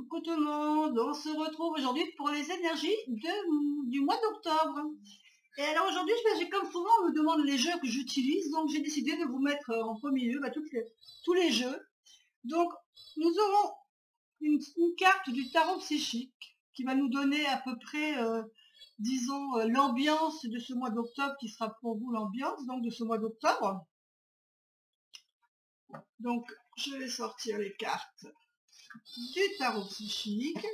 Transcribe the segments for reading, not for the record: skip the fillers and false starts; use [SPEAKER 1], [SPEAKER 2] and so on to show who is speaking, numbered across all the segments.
[SPEAKER 1] Coucou tout le monde, on se retrouve aujourd'hui pour les énergies du mois d'octobre. Et alors aujourd'hui, comme souvent on me demande les jeux que j'utilise, donc j'ai décidé de vous mettre en premier lieu tous les jeux. Donc nous aurons une carte du tarot psychique qui va nous donner à peu près, disons, l'ambiance de ce mois d'octobre, qui sera pour vous l'ambiance donc de ce mois d'octobre. Donc je vais sortir les cartes du tarot psychique.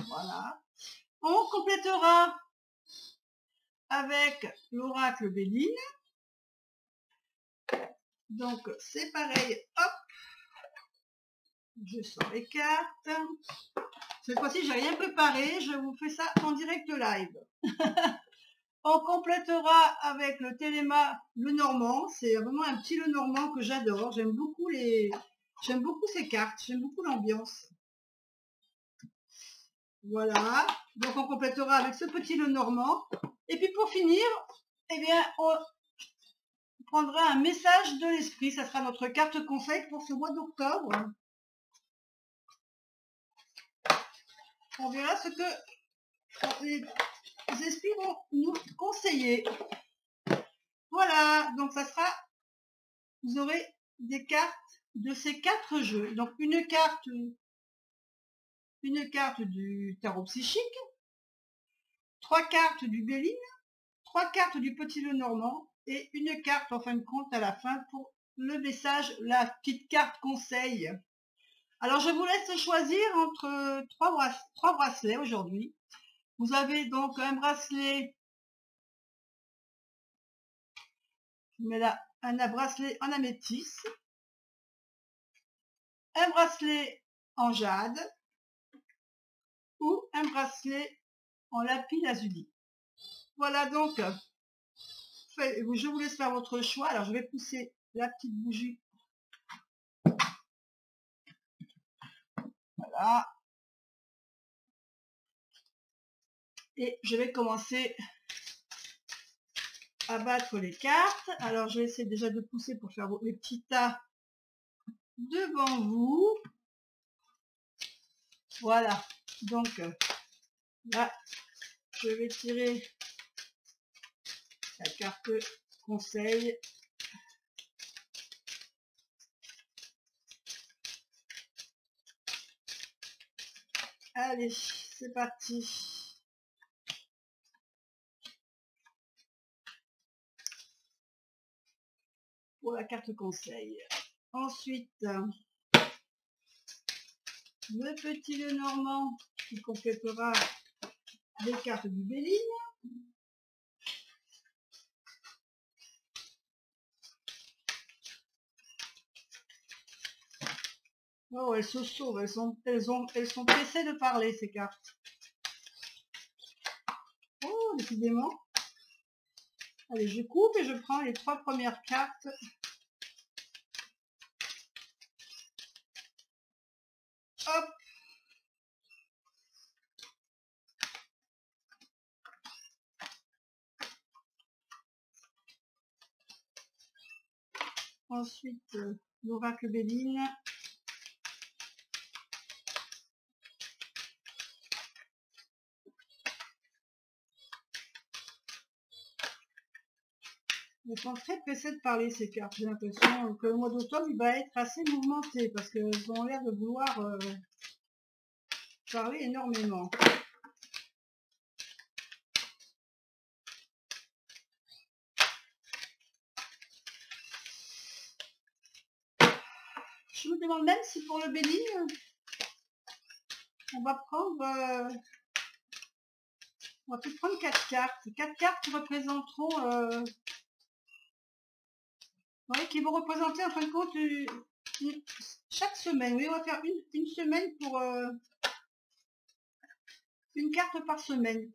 [SPEAKER 1] Voilà. On complétera avec l'oracle Béline. Donc c'est pareil, hop, je sors les cartes. Cette fois-ci j'ai rien préparé, je vous fais ça en direct live. On complétera avec le Téléma Lenormand. C'est vraiment un petit Lenormand que j'adore. J'aime beaucoup ces cartes, j'aime beaucoup l'ambiance. Voilà, donc on complétera avec ce petit Lenormand. Et puis pour finir, eh bien, on prendra un message de l'esprit. Ça sera notre carte conseil pour ce mois d'octobre. On verra ce que les esprits vont nous conseiller. Voilà, donc ça sera, vous aurez des cartes de ces 4 jeux. Donc une carte du tarot psychique, 3 cartes du Béline, 3 cartes du petit Lenormand et une carte en fin de compte à la fin pour le message, la petite carte conseil. Alors je vous laisse choisir entre 3 bracelets aujourd'hui. Vous avez donc un bracelet, je mets là un bracelet en améthyste, un bracelet en jade ou un bracelet en lapis lazuli. Voilà, donc je vous laisse faire votre choix. Alors je vais pousser la petite bougie. Voilà. Et je vais commencer à battre les cartes. Alors je vais essayer déjà de pousser pour faire les petits tas devant vous. Voilà, donc là je vais tirer la carte conseil. Allez, c'est parti. Pour la carte conseil. Ensuite, le petit Lenormand qui complétera les cartes du Béline. Oh, elles se sauvent, elles sont pressées de parler, ces cartes. Oh, décidément. Allez, je coupe et je prends les 3 premières cartes. Hop. Ensuite, l'oracle Béline. Elles sont très pressées de parler, ces cartes. J'ai l'impression que le mois d'octobre, il va être assez mouvementé parce qu'elles ont l'air de vouloir parler énormément. Je me demande même si pour le Béline, on va peut-être prendre 4 cartes. 4 cartes qui représenteront... oui, qui vont représenter en fin de compte chaque semaine. Oui, on va faire une semaine pour une carte par semaine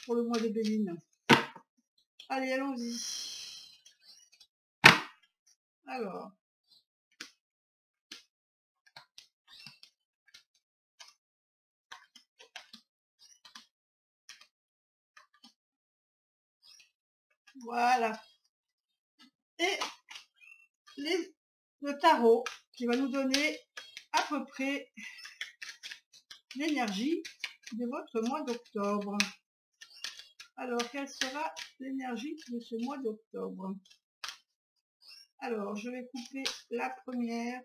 [SPEAKER 1] pour le mois de Béline. Allez, allons-y. Alors. Voilà. Et le tarot qui va nous donner à peu près l'énergie de votre mois d'octobre. Alors, quelle sera l'énergie de ce mois d'octobre? Alors, je vais couper la première.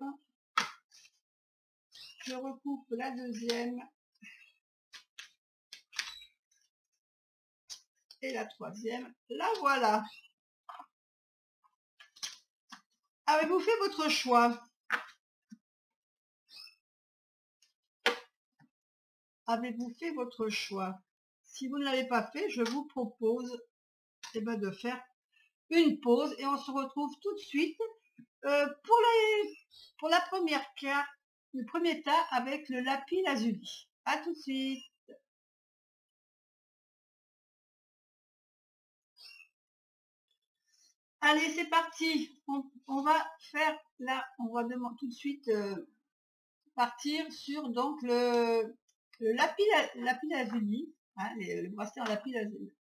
[SPEAKER 1] Je recoupe la deuxième. Et la troisième. La voilà. Avez-vous fait votre choix? Avez-vous fait votre choix? Si vous ne l'avez pas fait, je vous propose de faire une pause et on se retrouve tout de suite pour la première carte, le premier tas avec le lapis lazuli. À tout de suite. Allez, c'est parti. On va faire là, on va tout de suite partir sur donc le lapis lazuli, hein, le bracelet en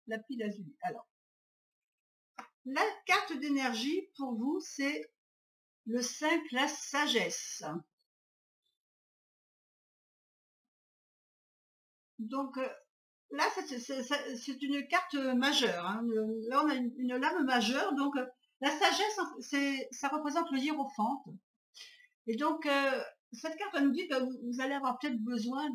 [SPEAKER 1] lapis lazuli. Alors, la carte d'énergie pour vous, c'est le 5, la sagesse. Donc là, c'est une carte majeure. Hein. Là, on a une lame majeure. Donc la sagesse, ça représente le hiérophante. Et donc, cette carte nous dit que vous allez avoir peut-être besoin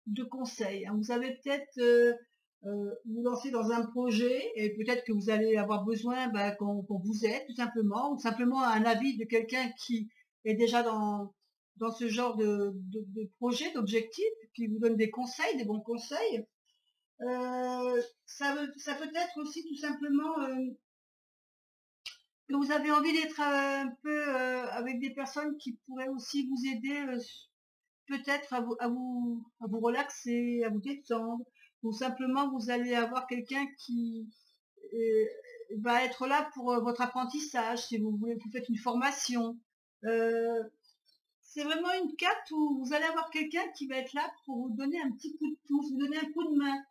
[SPEAKER 1] de conseils. Hein. Vous avez peut-être vous lancer dans un projet et peut-être que vous allez avoir besoin qu'on vous aide tout simplement, ou simplement un avis de quelqu'un qui est déjà dans ce genre de projet, d'objectif, qui vous donne des conseils, des bons conseils. Ça peut être aussi tout simplement que vous avez envie d'être un peu avec des personnes qui pourraient aussi vous aider peut-être à vous relaxer, à vous détendre, ou simplement vous allez avoir quelqu'un qui va être là pour votre apprentissage, si vous voulez, vous faites une formation. C'est vraiment une carte où vous allez avoir quelqu'un qui va être là pour vous donner un petit coup de pouce, vous donner un coup de main.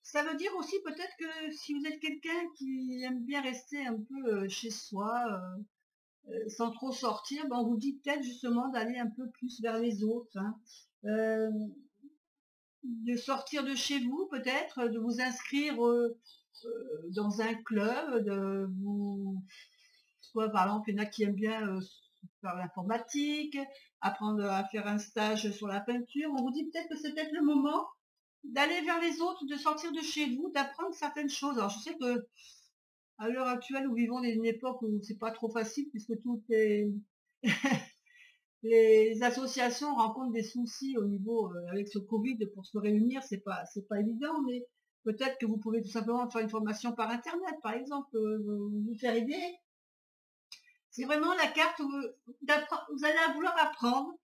[SPEAKER 1] Ça veut dire aussi peut-être que si vous êtes quelqu'un qui aime bien rester un peu chez soi, sans trop sortir, on vous dit peut-être justement d'aller un peu plus vers les autres. Hein. De sortir de chez vous peut-être, de vous inscrire dans un club, de vous... Soit par exemple, il y en a qui aiment bien faire l'informatique, apprendre à faire un stage sur la peinture. On vous dit peut-être que c'est peut-être le moment d'aller vers les autres, de sortir de chez vous, d'apprendre certaines choses. Alors je sais que à l'heure actuelle, nous vivons dans une époque où c'est pas trop facile puisque tout est les associations rencontrent des soucis au niveau avec ce Covid pour se réunir, c'est pas évident, mais peut-être que vous pouvez tout simplement faire une formation par internet, par exemple, vous faire aider. C'est vraiment la carte où vous allez vouloir apprendre,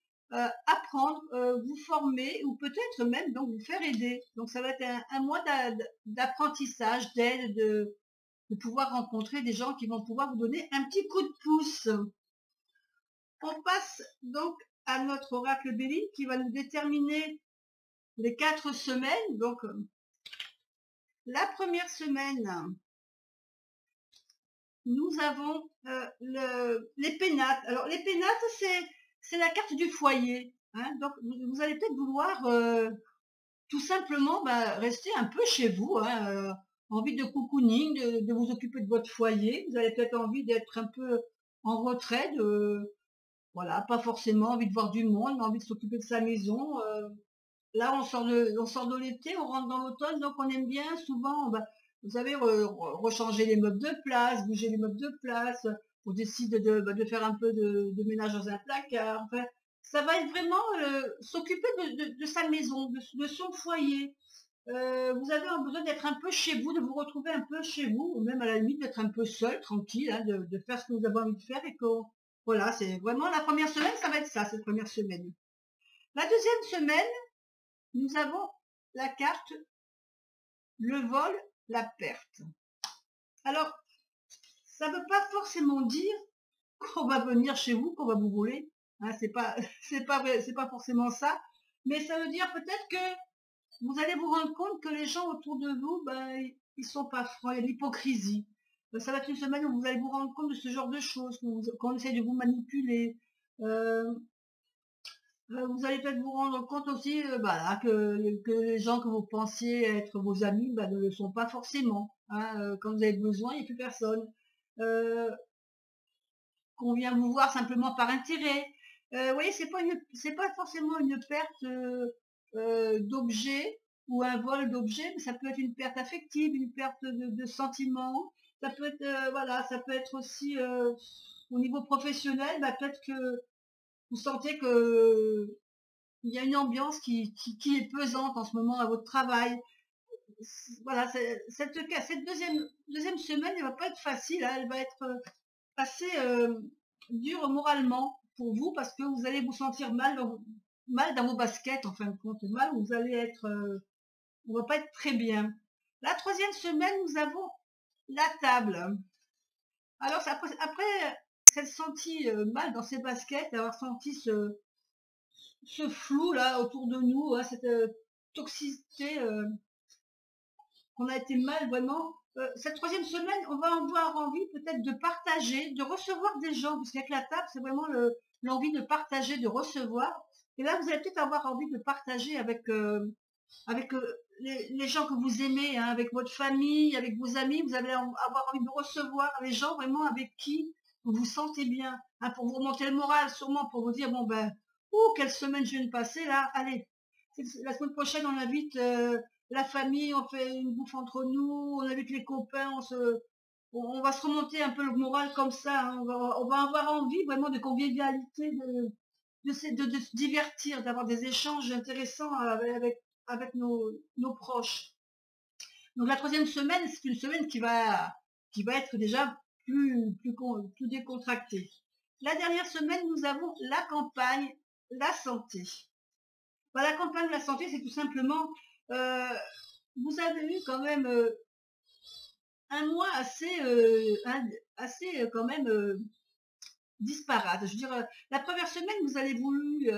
[SPEAKER 1] vous former ou peut-être même donc vous faire aider. Donc ça va être un mois d'apprentissage, d'aide, de pouvoir rencontrer des gens qui vont pouvoir vous donner un petit coup de pouce. On passe donc à notre oracle Béline qui va nous déterminer les 4 semaines. Donc la première semaine, nous avons les pénates. Alors les pénates, c'est la carte du foyer. Hein. Donc vous allez peut-être vouloir tout simplement rester un peu chez vous. Hein, envie de cocooning, de vous occuper de votre foyer. Vous avez peut-être envie d'être un peu en retrait, voilà, pas forcément envie de voir du monde, mais envie de s'occuper de sa maison. Là, on sort de l'été, on rentre dans l'automne, donc on aime bien souvent, vous savez, rechanger les meubles de place, bouger les meubles de place. On décide de faire un peu de ménage dans un placard. Enfin, ça va être vraiment s'occuper de sa maison, de son foyer. Vous avez besoin d'être un peu chez vous, de vous retrouver un peu chez vous, ou même à la limite d'être un peu seul, tranquille, hein, de faire ce que vous avez envie de faire et que voilà, c'est vraiment la première semaine, ça va être ça, cette première semaine. La deuxième semaine, nous avons la carte le vol, la perte. Alors, ça ne veut pas forcément dire qu'on va venir chez vous, qu'on va vous voler. Hein, c'est pas forcément ça. Mais ça veut dire peut-être que vous allez vous rendre compte que les gens autour de vous, ils sont pas francs, il y a de l'hypocrisie. Ça va être une semaine où vous allez vous rendre compte de ce genre de choses, qu'on essaie de vous manipuler. Vous allez peut-être vous rendre compte aussi bah, que les gens que vous pensiez être vos amis bah, ne le sont pas forcément. Hein, quand vous avez besoin, il n'y a plus personne. Euh, qu'on vient vous voir simplement par intérêt. Vous voyez, c'est pas forcément une perte d'objet ou un vol d'objet, mais ça peut être une perte affective, une perte de sentiments. Ça peut être, voilà, ça peut être aussi au niveau professionnel, bah, peut-être que vous sentez que il y a une ambiance qui est pesante en ce moment à votre travail. Voilà, cette deuxième semaine, elle va pas être facile, hein, elle va être assez dur moralement pour vous parce que vous allez vous sentir mal dans vos baskets en fin de compte, mal, vous allez être, on va pas être très bien. La troisième semaine, nous avons la table. Alors après s'être senti mal dans ses baskets, avoir senti ce flou là autour de nous, hein, cette toxicité, qu'on a été mal vraiment. Cette troisième semaine, on va avoir envie peut-être de partager, de recevoir des gens, parce qu'avec la table, c'est vraiment l'envie de partager, de recevoir. Et là, vous allez peut-être avoir envie de partager avec les gens que vous aimez, hein, avec votre famille, avec vos amis. Vous allez avoir envie de recevoir les gens vraiment avec qui vous vous sentez bien, hein, pour vous remonter le moral, sûrement pour vous dire, bon ben, quelle semaine je viens de passer là, allez, la semaine prochaine, on invite la famille, on fait une bouffe entre nous, on invite les copains, on va se remonter un peu le moral comme ça, hein, on va avoir envie vraiment de convivialité, de se divertir, d'avoir des échanges intéressants avec nos proches. Donc la troisième semaine, c'est une semaine qui va être déjà plus décontractée. La dernière semaine, nous avons la campagne, la santé. Bah, la campagne de la santé, c'est tout simplement, euh, vous avez eu quand même un mois assez quand même disparate. Je veux dire, la première semaine, vous avez voulu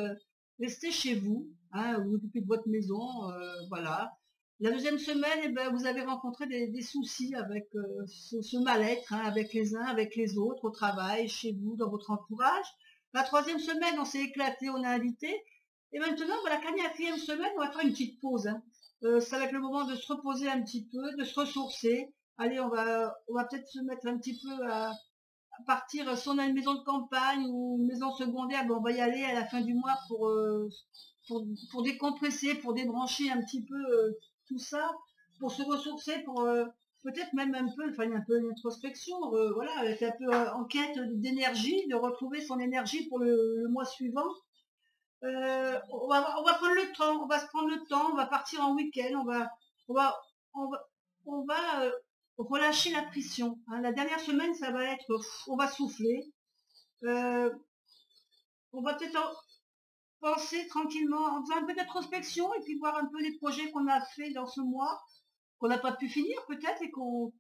[SPEAKER 1] rester chez vous, hein, vous occuper de votre maison, voilà. La deuxième semaine, eh ben, vous avez rencontré des soucis avec ce mal-être, hein, avec les uns, avec les autres, au travail, chez vous, dans votre entourage. La troisième semaine, on s'est éclaté, on a invité. Et maintenant, voilà, la quatrième semaine, on va faire une petite pause. Hein. Ça va être le moment de se reposer un petit peu, de se ressourcer. Allez, on va peut-être se mettre un petit peu à partir, si on a une maison de campagne ou une maison secondaire, ben on va y aller à la fin du mois pour décompresser, pour débrancher un petit peu tout ça, pour se ressourcer, pour peut-être même un peu une introspection, voilà, être un peu en quête d'énergie, de retrouver son énergie pour le mois suivant. On va prendre le temps, on va se prendre le temps, on va partir en week-end, on va, on va, on va relâcher la pression. Hein. La dernière semaine, ça va être, on va souffler, euh, on va peut-être penser tranquillement, en faisant un peu d'introspection et puis voir un peu les projets qu'on a fait dans ce mois, qu'on n'a pas pu finir peut-être et qu'on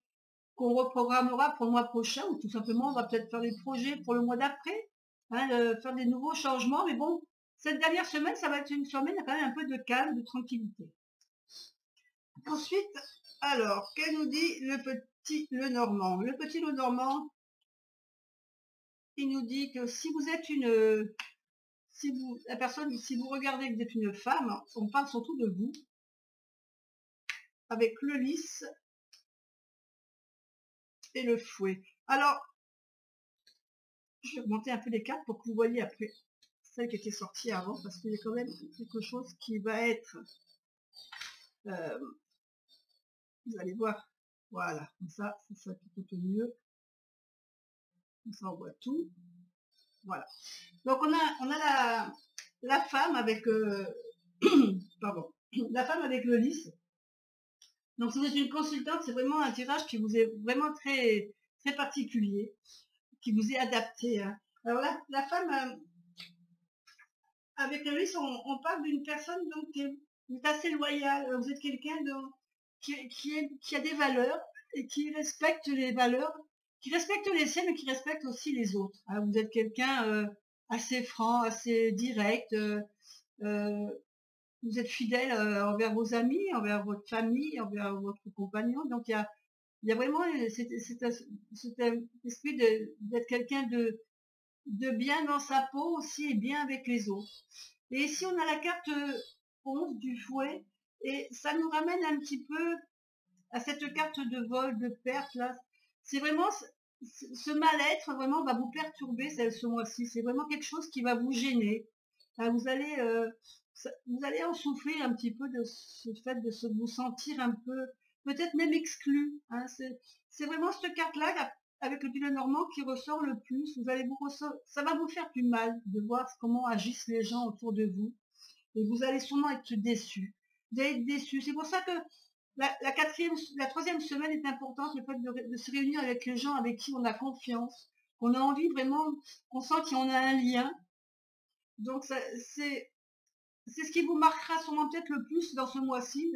[SPEAKER 1] reprogrammera pour le mois prochain ou tout simplement on va peut-être faire des projets pour le mois d'après, hein, faire des nouveaux changements. Mais bon, cette dernière semaine, ça va être une semaine quand même un peu de calme, de tranquillité. Ensuite, alors, qu'elle nous dit le Normand? Le petit le Normand, il nous dit que si vous êtes si vous regardez que vous êtes une femme, on parle surtout de vous, avec le lys et le fouet. Alors, je vais augmenter un peu les cartes pour que vous voyez après celle qui était sortie avant, parce qu'il y a quand même quelque chose qui va être, euh, vous allez voir, voilà, comme ça tout au mieux, comme ça on voit tout, voilà. Donc on a la femme avec, pardon, la femme avec le lys. Donc si vous êtes une consultante, c'est vraiment un tirage qui vous est vraiment très, très particulier, qui vous est adapté. Hein. Alors là, la femme avec le lys, on parle d'une personne donc, qui est assez loyale. Vous êtes quelqu'un qui a des valeurs et qui respecte les valeurs, qui respecte les siennes mais qui respecte aussi les autres. Hein. Vous êtes quelqu'un assez franc, assez direct. Vous êtes fidèle envers vos amis, envers votre famille, envers votre compagnon. Donc il y a vraiment cet esprit d'être quelqu'un de bien dans sa peau aussi et bien avec les autres. Et ici, on a la carte 11 du fouet, et ça nous ramène un petit peu à cette carte de vol, de perte, là. C'est vraiment, ce mal-être, vraiment, va vous perturber ce mois-ci. C'est vraiment quelque chose qui va vous gêner. Vous allez en souffrir un petit peu de ce fait de vous sentir un peu, peut-être même exclu. Hein. C'est vraiment cette carte-là, avec le bilan normand, qui ressort le plus. Ça va vous faire du mal de voir comment agissent les gens autour de vous. Et vous allez sûrement être déçus. Vous allez être déçus. C'est pour ça que la troisième semaine est importante, le fait de se réunir avec les gens avec qui on a confiance, qu'on a envie vraiment, qu'on sent qu'il y en a un lien. Donc c'est ce qui vous marquera sûrement peut-être le plus dans ce mois-ci.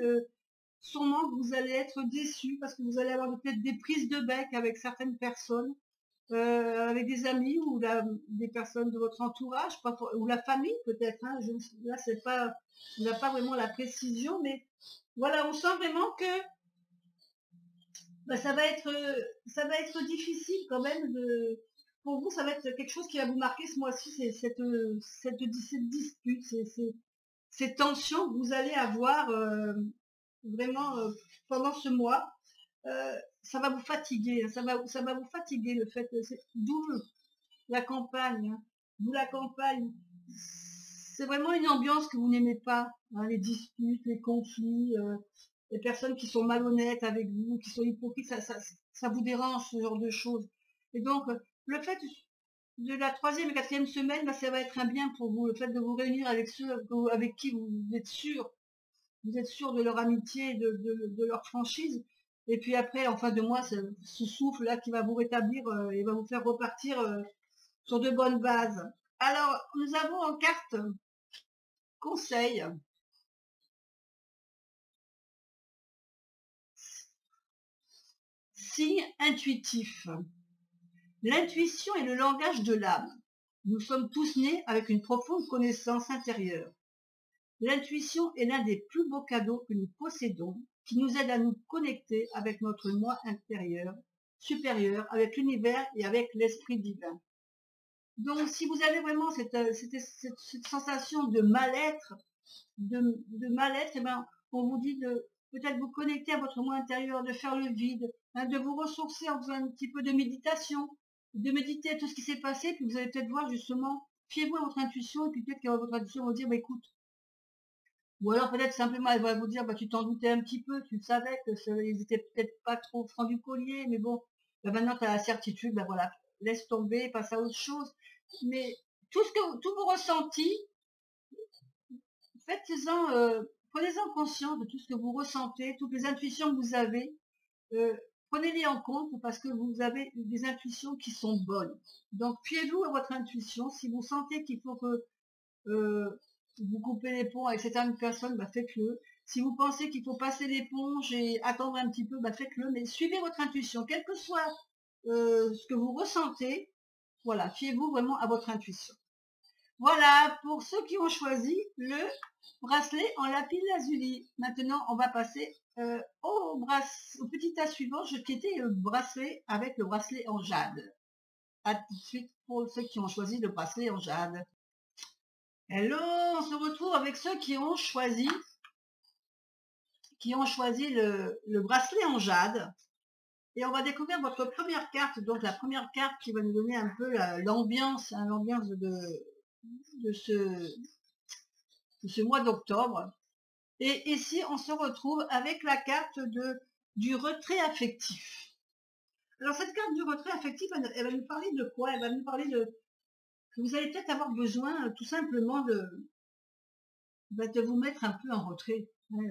[SPEAKER 1] Sûrement que vous allez être déçus parce que vous allez avoir peut-être des prises de bec avec certaines personnes, avec des amis ou des personnes de votre entourage, ou la famille peut-être. Hein. Là, on n'a pas vraiment la précision, mais voilà, on sent vraiment que ça va être difficile quand même pour vous. Ça va être quelque chose qui va vous marquer ce mois-ci, c'est cette dispute, ces tensions que vous allez avoir vraiment pendant ce mois. Ça va vous fatiguer, ça va vous fatiguer le fait, d'où la campagne, hein. D'où la campagne. C'est vraiment une ambiance que vous n'aimez pas, hein, les disputes, les conflits, les personnes qui sont malhonnêtes avec vous, qui sont hypocrites, ça vous dérange, ce genre de choses. Et donc, le fait de la troisième et quatrième semaine, ça va être un bien pour vous, le fait de vous réunir avec ceux avec qui vous êtes sûr de leur amitié, de leur franchise. Et puis après, en fin de mois, ce souffle-là qui va vous rétablir et va vous faire repartir sur de bonnes bases. Alors, nous avons en carte conseil. Signe intuitif. L'intuition est le langage de l'âme. Nous sommes tous nés avec une profonde connaissance intérieure. L'intuition est l'un des plus beaux cadeaux que nous possédons, qui nous aide à nous connecter avec notre moi intérieur, supérieur, avec l'univers et avec l'esprit divin. Donc, si vous avez vraiment cette sensation de mal-être, eh ben, on vous dit de peut-être vous connecter à votre moi intérieur, de faire le vide, hein, de vous ressourcer en faisant un petit peu de méditation, de méditer à tout ce qui s'est passé, puis vous allez peut-être voir justement, fiez-vous à votre intuition, et puis peut-être que votre intuition va vous dire, écoute, ou alors peut-être simplement elle va vous dire, tu t'en doutais un petit peu, tu savais que ils étaient peut-être pas trop francs du collier, mais bon, maintenant tu as la certitude, voilà, laisse tomber, passe à autre chose. Mais tous vos ressentis, prenez-en conscience de tout ce que vous ressentez, toutes les intuitions que vous avez, prenez-les en compte parce que vous avez des intuitions qui sont bonnes. Donc fiez-vous à votre intuition. Si vous sentez qu'il faut que vous coupez les ponts avec certaines personnes, faites-le. Si vous pensez qu'il faut passer l'éponge et attendre un petit peu, faites-le. Mais suivez votre intuition, quel que soit ce que vous ressentez. Voilà, fiez-vous vraiment à votre intuition. Voilà, pour ceux qui ont choisi le bracelet en lapis lazuli. Maintenant, on va passer au petit tas suivant, qui était le bracelet avec le bracelet en jade. À tout de suite pour ceux qui ont choisi le bracelet en jade. Hello, on se retrouve avec ceux qui ont choisi le bracelet en jade. Et on va découvrir votre première carte, donc la première carte qui va nous donner un peu l'ambiance, hein, l'ambiance de ce mois d'octobre. Et ici, on se retrouve avec la carte du retrait affectif. Alors, cette carte du retrait affectif, elle va nous parler de quoi? Elle va nous parler que vous allez peut-être avoir besoin tout simplement de vous mettre un peu en retrait, hein,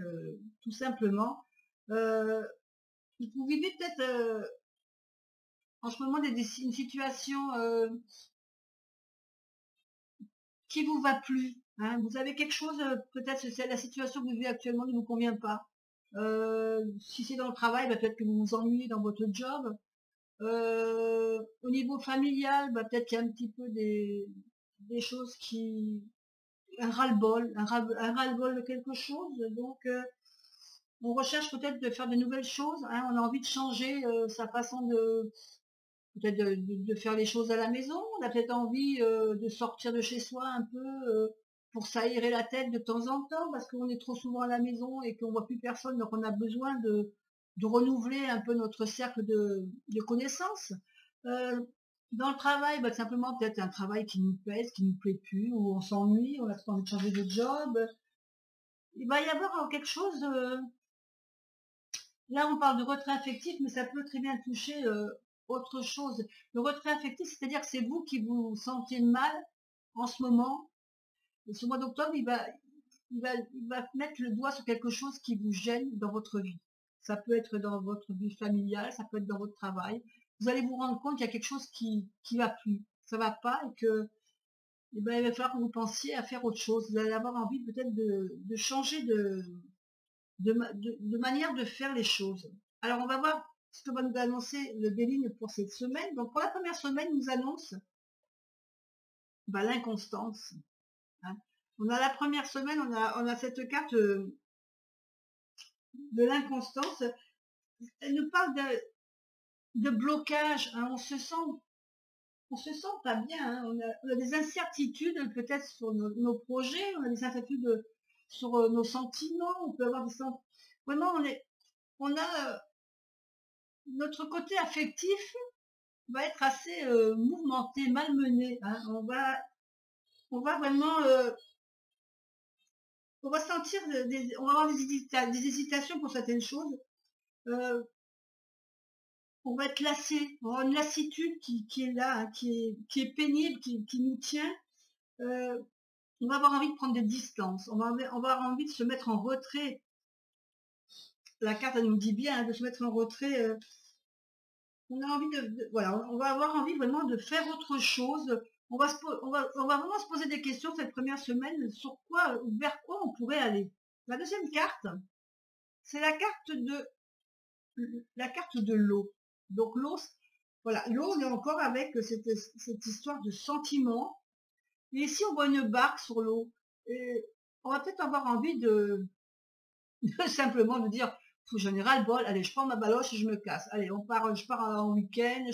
[SPEAKER 1] tout simplement. Vous vivez peut-être en ce moment une situation qui vous va plus. Hein. Vous avez quelque chose, peut-être la situation que vous vivez actuellement ne vous convient pas. Si c'est dans le travail, peut-être que vous vous ennuyez dans votre job. Au niveau familial, peut-être qu'il y a un petit peu des choses un ras-le-bol, un ras-le-bol de quelque chose. Donc, on recherche peut-être de faire de nouvelles choses. Hein. On a envie de changer sa façon peut-être de faire les choses à la maison. On a peut-être envie de sortir de chez soi un peu pour s'aérer la tête de temps en temps, parce qu'on est trop souvent à la maison et qu'on voit plus personne, donc on a besoin de renouveler un peu notre cercle de connaissances. Dans le travail, bah, simplement peut-être un travail qui nous pèse, qui nous plaît plus, où on s'ennuie, on a envie de changer de job. Il va y avoir quelque chose, là on parle de retrait affectif, mais ça peut très bien toucher autre chose. Le retrait affectif, c'est-à-dire que c'est vous qui vous sentez mal en ce moment. Et ce mois d'octobre, il va mettre le doigt sur quelque chose qui vous gêne dans votre vie. Ça peut être dans votre vie familiale, ça peut être dans votre travail. Vous allez vous rendre compte qu'il y a quelque chose qui va plus, ça va pas, et que il va falloir que vous pensiez à faire autre chose. Vous allez avoir envie peut-être de changer de manière de faire les choses. Alors on va voir ce que va nous annoncer le Béline pour cette semaine. Donc pour la première semaine, il nous annonce l'inconstance. Hein. On a la première semaine, on a cette carte de l'inconstance. Elle nous parle de blocage. Hein. On se sent pas bien. Hein. On a des incertitudes peut-être sur nos projets. On a des incertitudes sur nos sentiments. On peut avoir des sentiments. Vraiment, on a notre côté affectif va être assez mouvementé, malmené. Hein. On va vraiment on va sentir on va avoir des hésitations pour certaines choses. On va être lassé, on va avoir une lassitude qui est là, hein, qui est pénible, qui nous tient. On va avoir envie de prendre des distances, on va avoir envie de se mettre en retrait. La carte, elle nous dit bien, hein, de se mettre en retrait. On a envie voilà, on va avoir envie vraiment de faire autre chose. On va vraiment se poser des questions cette première semaine sur vers quoi on pourrait aller. La deuxième carte, c'est la carte de l'eau. Donc l'eau, voilà, l'eau, on est encore avec cette histoire de sentiment. Et ici, on voit une barque sur l'eau. Et on va peut-être avoir envie de simplement de dire, j'en ai ras le bol, allez, je prends ma baloche et je me casse. Allez, je pars en week-end,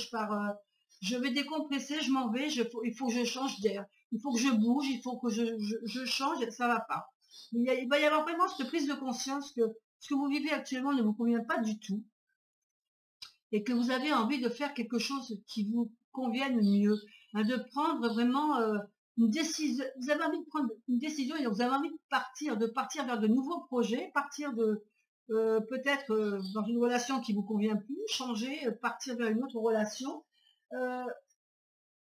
[SPEAKER 1] je vais décompresser, je m'en vais, il faut que je change d'air, il faut que je bouge, il faut que je change, ça va pas. Il va y avoir vraiment cette prise de conscience que ce que vous vivez actuellement ne vous convient pas du tout et que vous avez envie de faire quelque chose qui vous convienne mieux, hein, de prendre vraiment une décision. Vous avez envie de prendre une décision et donc vous avez envie de partir vers de nouveaux projets, partir peut-être dans une relation qui vous convient plus, changer, partir vers une autre relation.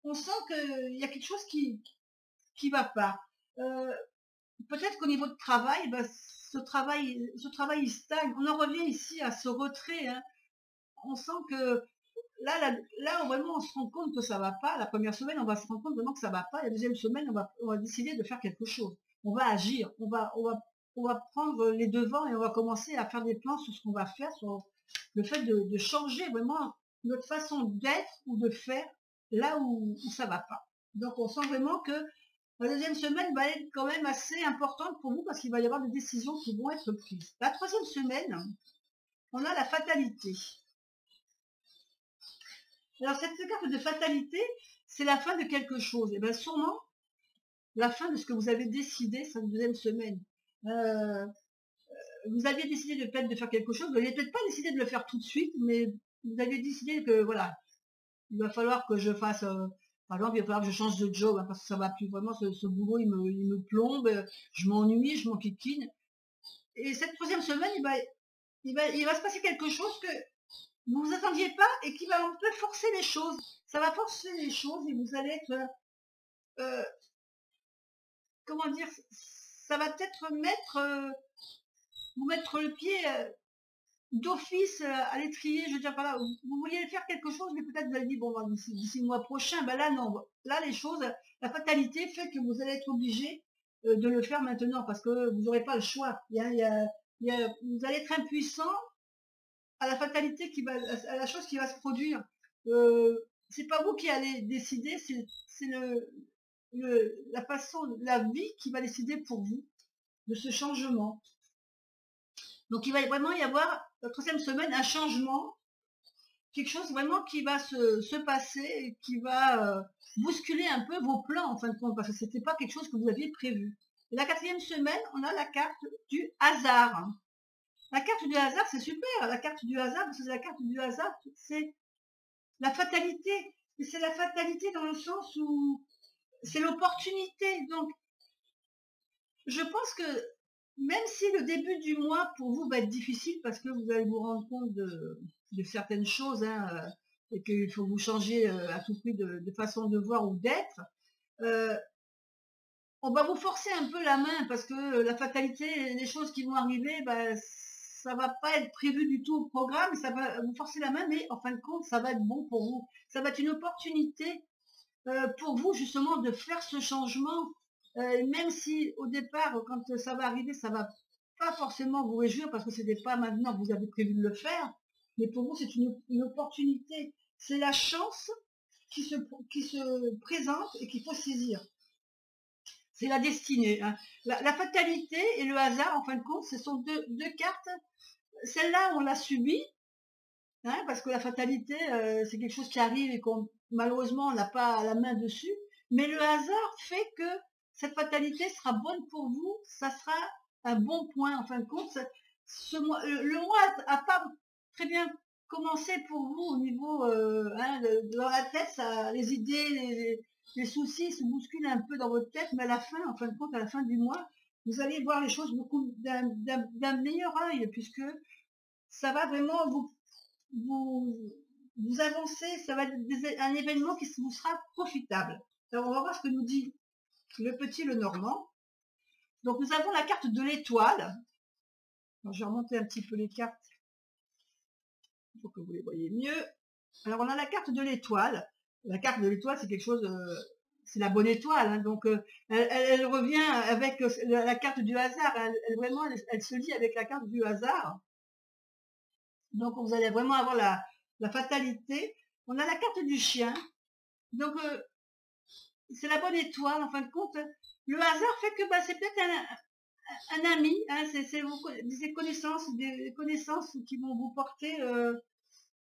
[SPEAKER 1] On sent qu'il y a quelque chose qui va pas. Peut-être qu'au niveau de travail, ce travail il stagne. On en revient ici à ce retrait. Hein. On sent que là vraiment on se rend compte que ça va pas. La première semaine, on va se rendre compte vraiment que ça va pas. La deuxième semaine, on va décider de faire quelque chose. On va agir. On va prendre les devants et on va commencer à faire des plans sur ce qu'on va faire, sur le fait de changer vraiment notre façon d'être ou de faire là où ça va pas. Donc on sent vraiment que la deuxième semaine va être quand même assez importante pour vous parce qu'il va y avoir des décisions qui vont être prises. La troisième semaine, on a la fatalité. Alors cette carte de fatalité, c'est la fin de quelque chose. Et bien sûrement la fin de ce que vous avez décidé cette deuxième semaine. Vous aviez décidé peut-être de faire quelque chose, vous n'aviez peut-être pas décidé de le faire tout de suite, mais vous aviez décidé que voilà, il va falloir que je fasse, par exemple, il va falloir que je change de job, hein, parce que ça va plus vraiment, ce boulot il me plombe, je m'ennuie, je m'enquiquine. Et cette troisième semaine, il va se passer quelque chose que vous vous attendiez pas et qui va un peu forcer les choses. Ça va forcer les choses et vous allez être, comment dire, ça va peut-être vous mettre le pied d'office à l'étrier, je veux dire par là, vous vouliez faire quelque chose, mais peut-être vous avez dit, bon, d'ici le mois prochain, ben là non, là les choses, la fatalité fait que vous allez être obligé de le faire maintenant, parce que vous n'aurez pas le choix. Vous allez être impuissant à la fatalité à la chose qui va se produire. C'est pas vous qui allez décider, c'est la façon, la vie qui va décider pour vous de ce changement. Donc il va vraiment y avoir la troisième semaine un changement, quelque chose vraiment qui va se passer et qui va bousculer un peu vos plans en fin de compte, parce que c'était pas quelque chose que vous aviez prévu. Et la 4e semaine, on a la carte du hasard. La carte du hasard, c'est super. La carte du hasard, parce que la carte du hasard, c'est la fatalité. Et c'est la fatalité dans le sens où c'est l'opportunité. Donc, je pense que même si le début du mois pour vous va être difficile parce que vous allez vous rendre compte de certaines choses, hein, et qu'il faut vous changer à tout prix de façon de voir ou d'être, on va vous forcer un peu la main parce que la fatalité, les choses qui vont arriver, ben, ça va pas être prévu du tout au programme, ça va vous forcer la main, mais en fin de compte, ça va être bon pour vous. Ça va être une opportunité pour vous justement de faire ce changement, même si au départ, quand ça va arriver, ça va pas forcément vous réjouir parce que c'était pas maintenant que vous avez prévu de le faire, mais pour vous, c'est une opportunité. C'est la chance qui se présente et qu'il faut saisir. C'est la destinée. Hein. La fatalité et le hasard, en fin de compte, ce sont deux cartes. Celle-là, on l'a subie, hein, parce que la fatalité, c'est quelque chose qui arrive et qu'on malheureusement on n'a pas la main dessus. Mais le hasard fait que cette fatalité sera bonne pour vous, ça sera un bon point. En fin de compte, le mois a pas très bien commencé pour vous au niveau hein, dans la tête, ça, les idées, les soucis se bousculent un peu dans votre tête, mais à la fin, en fin de compte, à la fin du mois, vous allez voir les choses beaucoup d'un meilleur œil, puisque ça va vraiment vous avancez, ça va être un événement qui vous sera profitable. Alors on va voir ce que nous dit le petit Lenormand. Donc nous avons la carte de l'étoile. Je vais remonter un petit peu les cartes pour que vous les voyez mieux. Alors on a la carte de l'étoile. La carte de l'étoile, c'est quelque chose, c'est la bonne étoile. Hein, donc elle revient avec la carte du hasard. Vraiment, elle se lie avec la carte du hasard. Donc vous allez vraiment avoir la fatalité. On a la carte du chien. Donc c'est la bonne étoile. En fin de compte, le hasard fait que bah, c'est peut-être un ami. Hein, c'est des connaissances qui vont vous porter,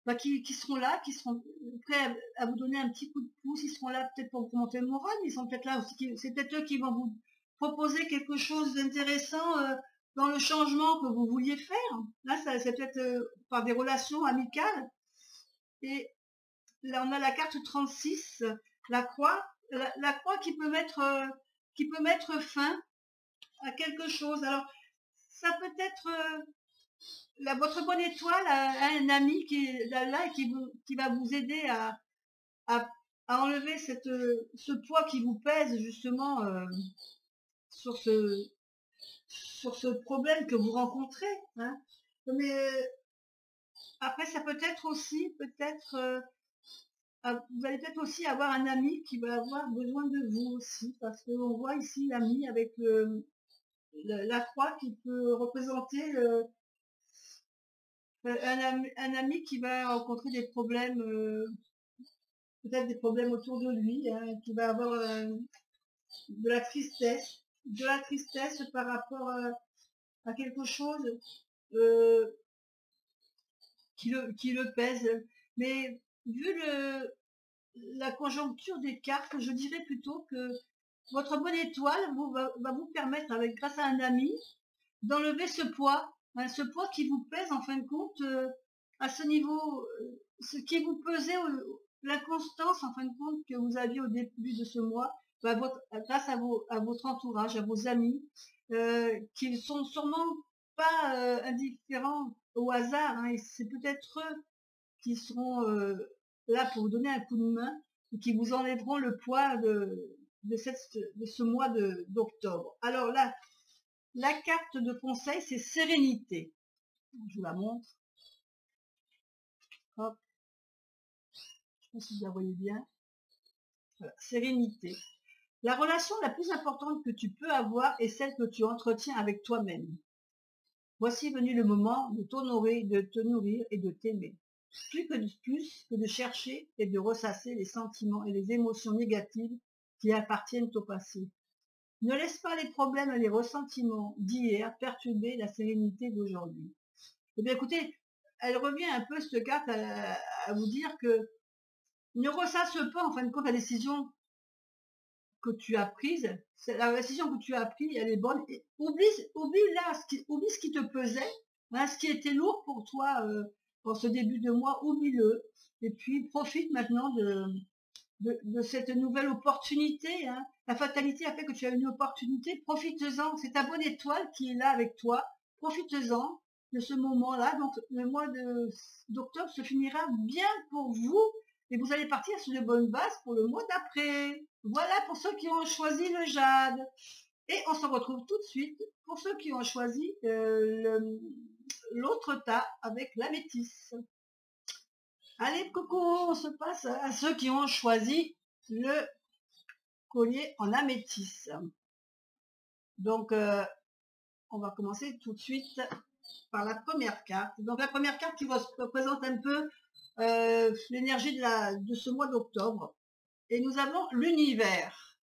[SPEAKER 1] bah, qui seront là, qui seront prêts à vous donner un petit coup de pouce. Ils seront là peut-être pour vous monter le moral. Ils sont peut-être là aussi. C'est peut-être eux qui vont vous proposer quelque chose d'intéressant dans le changement que vous vouliez faire. Là, c'est peut-être par des relations amicales. Et là, on a la carte 36, la croix. La croix qui peut mettre fin à quelque chose. Alors, ça peut être votre bonne étoile a un ami qui est là et qui va vous aider à enlever ce poids qui vous pèse justement sur ce problème que vous rencontrez. Hein. Mais après, ça peut être aussi, vous allez peut-être aussi avoir un ami qui va avoir besoin de vous aussi, parce qu'on voit ici l'ami avec la croix qui peut représenter un ami qui va rencontrer des problèmes, peut-être des problèmes autour de lui, hein, qui va avoir de la tristesse par rapport à quelque chose qui le pèse. Mais vu la conjoncture des cartes, je dirais plutôt que votre bonne étoile va vous permettre, grâce à un ami, d'enlever ce poids, hein, ce poids qui vous pèse en fin de compte à ce niveau, ce qui vous pesait, l'inconstance en fin de compte que vous aviez au début de ce mois, grâce à votre entourage, à vos amis, qui sont sûrement pas indifférents au hasard, hein, et c'est peut-être eux qui seront là pour vous donner un coup de main et qui vous enlèveront le poids de ce mois d'octobre. Alors là, la carte de conseil, c'est sérénité. Je vous la montre. Hop. Je sais pas si vous la voyez bien. Voilà. Sérénité. La relation la plus importante que tu peux avoir est celle que tu entretiens avec toi-même. Voici venu le moment de t'honorer, de te nourrir et de t'aimer. Plus que de chercher et de ressasser les sentiments et les émotions négatives qui appartiennent au passé. Ne laisse pas les problèmes et les ressentiments d'hier perturber la sérénité d'aujourd'hui. Eh bien écoutez, elle revient un peu cette carte à vous dire que ne ressasse pas en fin de compte la décision que tu as prise, la décision que tu as prise, elle est bonne. Et oublie là, oublie ce qui te pesait, hein, ce qui était lourd pour toi pour ce début de mois, oublie-le. Et puis profite maintenant de cette nouvelle opportunité. Hein. La fatalité a fait que tu as une opportunité, profite-en. C'est ta bonne étoile qui est là avec toi. Profite-en de ce moment-là. Donc le mois d'octobre se finira bien pour vous et vous allez partir sur de bonnes bases pour le mois d'après. Voilà pour ceux qui ont choisi le jade. Et on se retrouve tout de suite pour ceux qui ont choisi l'autre tas avec la métisse. Allez, coucou, on se passe à ceux qui ont choisi le collier en améthyste. Donc, on va commencer tout de suite par la première carte. Donc, la première carte qui représente un peu l'énergie de ce mois d'octobre. Et nous avons l'univers.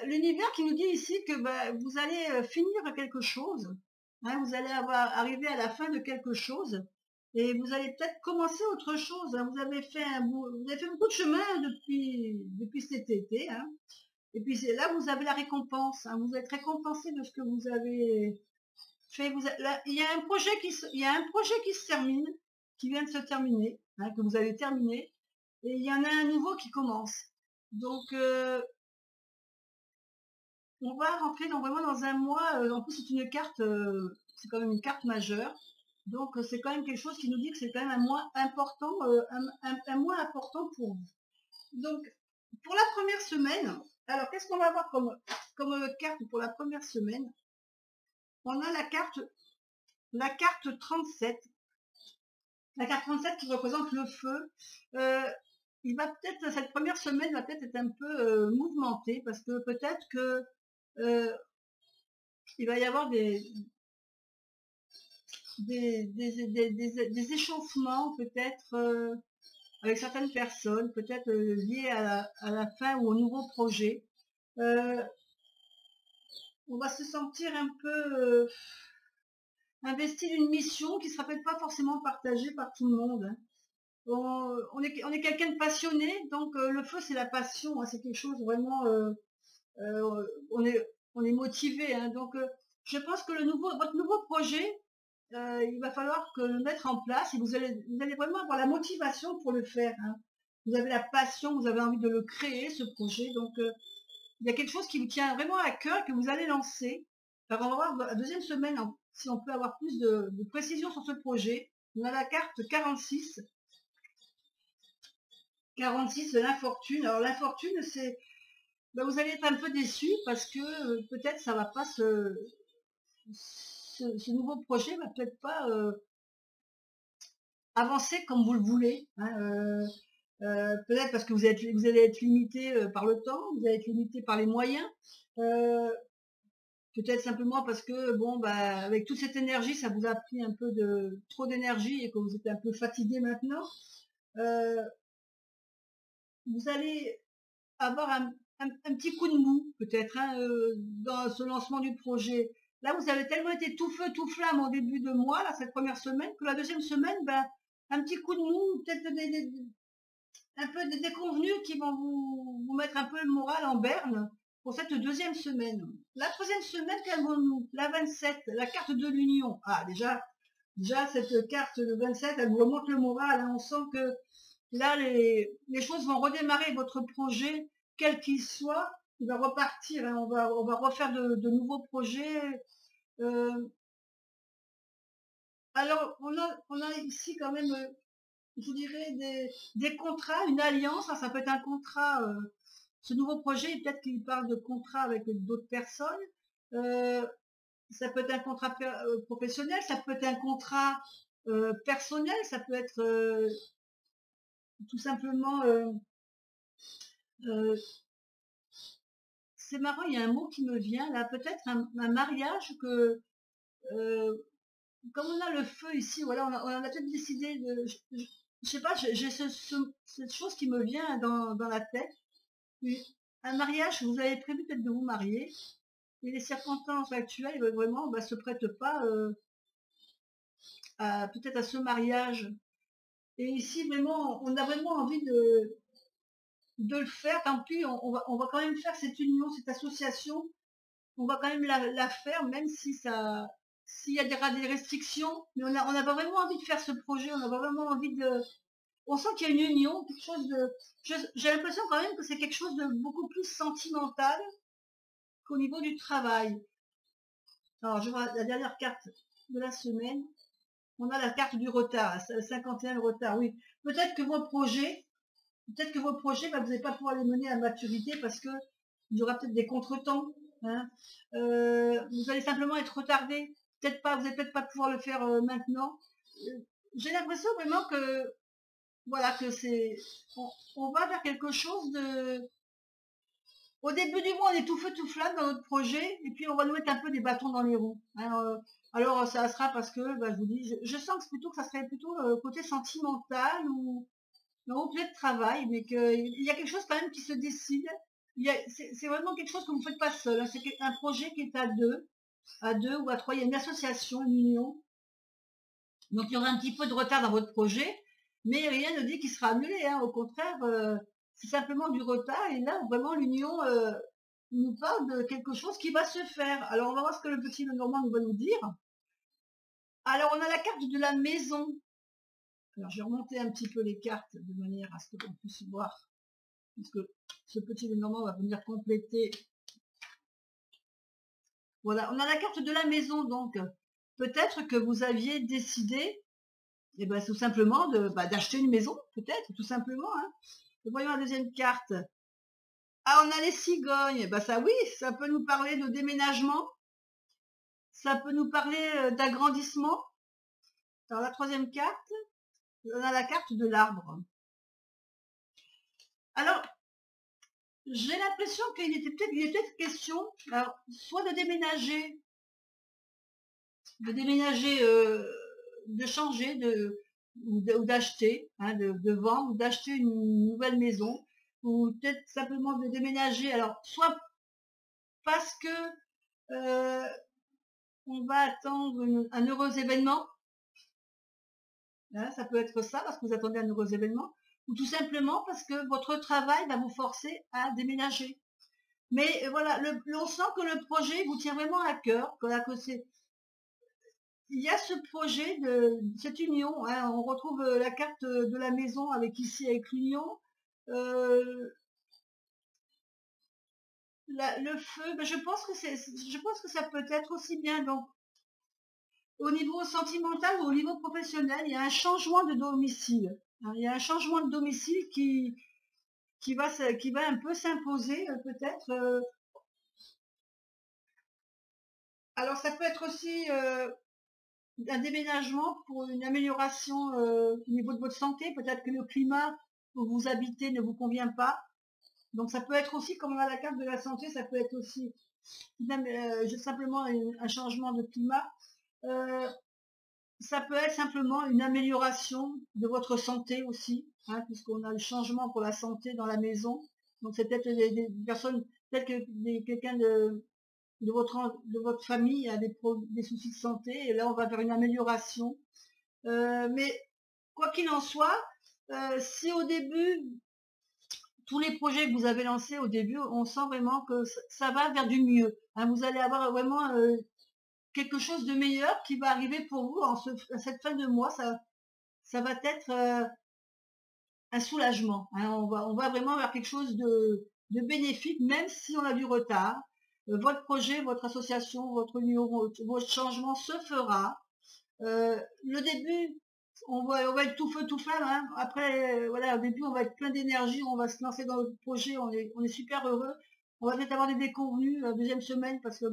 [SPEAKER 1] L'univers qui nous dit ici que vous allez finir quelque chose. Hein, vous allez arriver à la fin de quelque chose. Et vous allez peut-être commencer autre chose. Hein. Vous avez fait beaucoup de chemin depuis cet été. Hein. Et puis là, vous avez la récompense. Hein. Vous êtes récompensé de ce que vous avez fait. Il y a un projet qui se termine, qui vient de se terminer, hein, que vous avez terminé. Et il y en a un nouveau qui commence. Donc, on va rentrer vraiment dans un mois. En plus, c'est une carte, c'est quand même une carte majeure. Donc c'est quand même quelque chose qui nous dit que c'est quand même un mois important, un mois important pour vous. Donc pour la première semaine, alors qu'est-ce qu'on va avoir comme carte pour la première semaine? On a la carte 37. La carte 37 qui représente le feu. Il va peut-être, cette première semaine va peut-être être un peu mouvementée parce que peut-être que il va y avoir des échauffements peut-être avec certaines personnes, peut-être liées à la fin ou au nouveau projet. On va se sentir un peu investi d'une mission qui ne sera peut-être pas forcément partagée par tout le monde. Hein. On est quelqu'un de passionné, donc le feu c'est la passion, hein, c'est quelque chose vraiment, on est motivé. Hein, donc je pense que votre nouveau projet, il va falloir que le mettre en place et vous allez vraiment avoir la motivation pour le faire. Hein. Vous avez la passion, vous avez envie de le créer, ce projet. Donc, il y a quelque chose qui vous tient vraiment à cœur et que vous allez lancer. Alors, on va voir la deuxième semaine si on peut avoir plus de précision sur ce projet. On a la carte 46. 46, l'infortune. Alors, l'infortune, c'est... vous allez être un peu déçu parce que peut-être ça va pas ce nouveau projet va peut-être pas avancer comme vous le voulez. Hein, peut-être parce que vous allez être limité par le temps, vous allez être limité par les moyens. Peut-être simplement parce que avec toute cette énergie, ça vous a pris un peu trop d'énergie et que vous êtes un peu fatigué maintenant. Vous allez avoir un petit coup de mou peut-être hein, dans ce lancement du projet. Là, vous avez tellement été tout feu, tout flamme au début de mois, là, cette première semaine, que la deuxième semaine, un petit coup de mou, peut-être un peu des déconvenus qui vont vous mettre un peu le moral en berne pour cette deuxième semaine. La troisième semaine, qu'avons-nous? La 27, la carte de l'union. Ah, déjà cette carte de 27, elle vous remonte le moral. Hein. On sent que là, les choses vont redémarrer votre projet, quel qu'il soit. Il va repartir. Hein. On va refaire de nouveaux projets. Alors, on a ici quand même, je dirais, des contrats, une alliance. Ça peut être un contrat. Ce nouveau projet, peut-être qu'il parle de contrat avec d'autres personnes. Ça peut être un contrat professionnel, ça peut être un contrat personnel, ça peut être tout simplement... c'est marrant, il y a un mot qui me vient là, peut-être un mariage que... comme on a le feu ici, voilà, on a peut-être décidé de... Je sais pas, j'ai cette chose qui me vient dans la tête. Un mariage, vous avez prévu peut-être de vous marier, et les circonstances actuelles vraiment se prêtent pas peut-être à ce mariage. Et ici vraiment, on a vraiment envie de le faire, tant pis, on va quand même faire cette union, cette association, on va quand même la faire, même si ça, s'il y a des restrictions, mais on a vraiment envie de faire ce projet, on a vraiment envie de, on sent qu'il y a une union, quelque chose de, j'ai l'impression quand même que c'est quelque chose de beaucoup plus sentimental qu'au niveau du travail. Alors, je vois la dernière carte de la semaine. On a la carte du retard, 51 le retard, oui. Peut-être que vos projets, bah, vous n'allez pas pouvoir les mener à maturité parce que il y aura peut-être des contretemps. Hein. Vous allez simplement être retardé. Peut-être pas, vous n'allez peut-être pas pouvoir le faire maintenant. J'ai l'impression vraiment que, voilà, que c'est, on va vers quelque chose de, au début du mois, on est tout feu tout flamme dans notre projet, et puis on va nous mettre un peu des bâtons dans les roues. Hein, alors ça sera parce que, bah, je vous dis, je sens que, plutôt que ça serait plutôt côté sentimental ou peut-être travail, mais qu'il y a quelque chose quand même qui se décide. C'est vraiment quelque chose que vous ne faites pas seul. Hein, c'est un projet qui est à deux ou à trois. Il y a une association, une union. Donc il y aura un petit peu de retard dans votre projet, mais rien ne dit qu'il sera annulé. Hein. Au contraire, c'est simplement du retard. Et là, vraiment, l'union nous parle de quelque chose qui va se faire. Alors, on va voir ce que le petit Lenormand nous va nous dire. Alors, on a la carte de la maison. Alors, je vais remonter un petit peu les cartes de manière à ce qu'on puisse voir, puisque ce petit Lenormand va venir compléter. Voilà, on a la carte de la maison, donc peut-être que vous aviez décidé, eh ben, tout simplement d'acheter une maison, peut-être, tout simplement. Hein. Voyons la deuxième carte. Ah, on a les cigognes. Bah ça oui, ça peut nous parler de déménagement. Ça peut nous parler d'agrandissement. Alors la troisième carte, on a la carte de l'arbre. Alors, j'ai l'impression qu'il était peut-être question, alors, soit de déménager, de changer, ou d'acheter, hein, de vendre, ou d'acheter une nouvelle maison, ou peut-être simplement de déménager. Alors, soit parce que on va attendre un heureux événement, hein, ça peut être ça, parce que vous attendez un heureux événement, ou tout simplement parce que votre travail va vous forcer à déménager. Mais voilà, on sent que le projet vous tient vraiment à cœur, il y a ce projet de cette union. Hein, on retrouve la carte de la maison avec l'union. Le feu, ben je pense que ça peut être aussi bien. Donc, au niveau sentimental ou au niveau professionnel, il y a un changement de domicile. Hein, il y a un changement de domicile qui va un peu s'imposer, peut-être. Alors, ça peut être aussi un déménagement pour une amélioration au niveau de votre santé. Peut-être que le climat où vous habitez ne vous convient pas. Donc ça peut être aussi, comme on a la carte de la santé, ça peut être aussi simplement un changement de climat. Ça peut être simplement une amélioration de votre santé aussi, hein, puisqu'on a le changement pour la santé dans la maison. Donc c'est peut-être des personnes, peut-être que quelqu'un de votre famille a des soucis de santé, et là on va vers une amélioration. Mais quoi qu'il en soit, si au début, tous les projets que vous avez lancés au début, on sent vraiment que ça va vers du mieux. Hein, vous allez avoir vraiment quelque chose de meilleur qui va arriver pour vous à cette fin de mois. Ça va être un soulagement. Hein, on va vraiment vers quelque chose de bénéfique, même si on a du retard. Votre projet, votre association, votre union, votre changement se fera. Le début, on va être tout feu, tout flamme. Hein. Après, voilà, au début, on va être plein d'énergie, on va se lancer dans le projet, on est super heureux. On va peut-être avoir des déconvenus la deuxième semaine parce que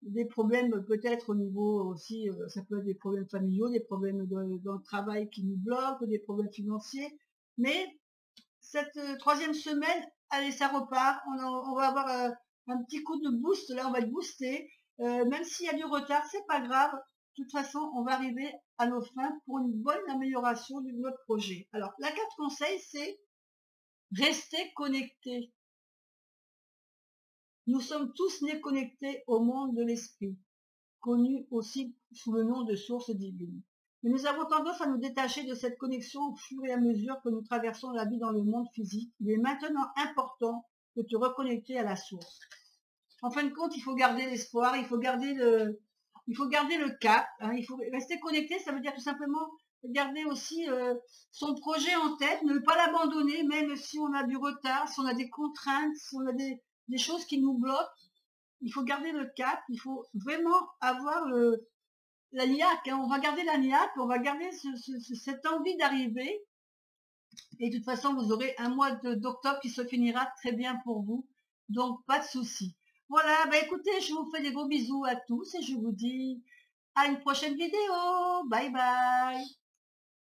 [SPEAKER 1] des problèmes peut-être au niveau aussi, ça peut être des problèmes familiaux, des problèmes dans le travail qui nous bloquent, des problèmes financiers. Mais cette troisième semaine, allez, ça repart. On va avoir un petit coup de boost, là, on va être boosté. Même s'il y a du retard, c'est pas grave. De toute façon, on va arriver à nos fins pour une bonne amélioration de notre projet. Alors, la carte conseil, c'est rester connecté. Nous sommes tous nés connectés au monde de l'esprit, connu aussi sous le nom de source divine. Mais nous avons tendance à nous détacher de cette connexion au fur et à mesure que nous traversons la vie dans le monde physique. Il est maintenant important de te reconnecter à la source. En fin de compte, il faut garder l'espoir, il faut garder le cap, hein, il faut rester connecté, ça veut dire tout simplement garder aussi son projet en tête, ne pas l'abandonner, même si on a du retard, si on a des contraintes, si on a des choses qui nous bloquent. Il faut garder le cap, il faut vraiment avoir la niaque, hein, on va garder la niaque, on va garder cette envie d'arriver. Et de toute façon, vous aurez un mois d'octobre qui se finira très bien pour vous. Donc, pas de souci. Voilà, bah écoutez, je vous fais des gros bisous à tous et je vous dis à une prochaine vidéo. Bye bye.